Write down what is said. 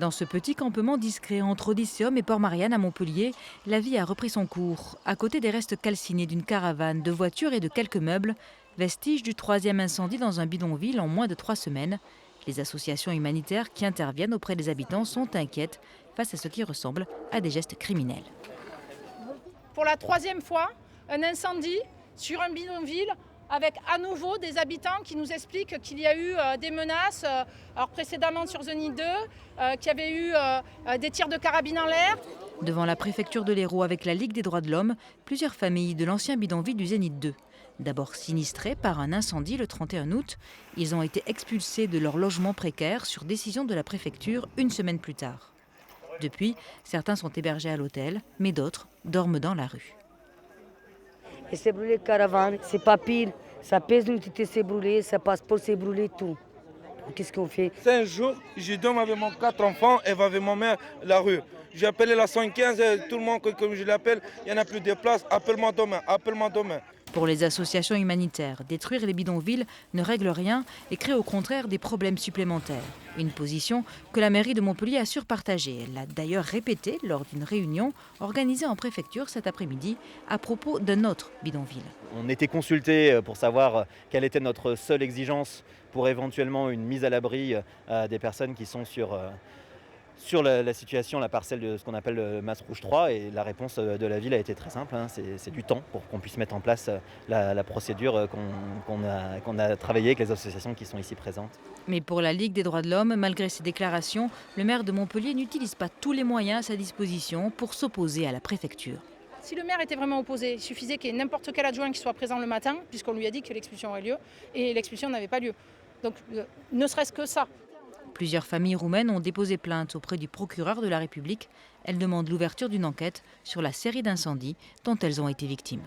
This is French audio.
Dans ce petit campement discret entre Odysseum et Port-Marianne à Montpellier, la vie a repris son cours. À côté des restes calcinés d'une caravane, de voitures et de quelques meubles, vestiges du troisième incendie dans un bidonville en moins de 3 semaines, les associations humanitaires qui interviennent auprès des habitants sont inquiètes face à ce qui ressemble à des gestes criminels. Pour la troisième fois, un incendie sur un bidonville avec à nouveau des habitants qui nous expliquent qu'il y a eu des menaces, alors précédemment sur Zénith 2, qu'il y avait eu des tirs de carabine en l'air. Devant la préfecture de l'Hérault avec la Ligue des droits de l'homme, plusieurs familles de l'ancien bidonville du Zénith 2. D'abord sinistrés par un incendie le 31 août, ils ont été expulsés de leur logement précaire sur décision de la préfecture une semaine plus tard. Depuis, certains sont hébergés à l'hôtel, mais d'autres dorment dans la rue. Et c'est brûlé caravane, c'est pas pile, ça pèse l'unité, c'est brûlé, ça passe pour c'est brûlé tout. Qu'est-ce qu'on fait? 5 jours, je dors avec mon 4 enfants et avec ma mère la rue. J'ai appelé la 115, tout le monde, comme je l'appelle, il n'y en a plus de place, appelle-moi demain, appelle-moi demain. Pour les associations humanitaires, détruire les bidonvilles ne règle rien et crée au contraire des problèmes supplémentaires. Une position que la mairie de Montpellier assure partager. Elle l'a d'ailleurs répétée lors d'une réunion organisée en préfecture cet après-midi à propos d'un autre bidonville. On était consulté pour savoir quelle était notre seule exigence pour éventuellement une mise à l'abri des personnes qui sont sur la situation, la parcelle de ce qu'on appelle le Mas Rouge 3, et la réponse de la ville a été très simple, c'est du temps pour qu'on puisse mettre en place la procédure qu'on a travaillé avec les associations qui sont ici présentes. Mais pour la Ligue des droits de l'homme, malgré ces déclarations, le maire de Montpellier n'utilise pas tous les moyens à sa disposition pour s'opposer à la préfecture. Si le maire était vraiment opposé, il suffisait qu'il y ait n'importe quel adjoint qui soit présent le matin, puisqu'on lui a dit que l'expulsion aurait lieu, et l'expulsion n'avait pas lieu. Donc ne serait-ce que ça. Plusieurs familles roumaines ont déposé plainte auprès du procureur de la République. Elles demandent l'ouverture d'une enquête sur la série d'incendies dont elles ont été victimes.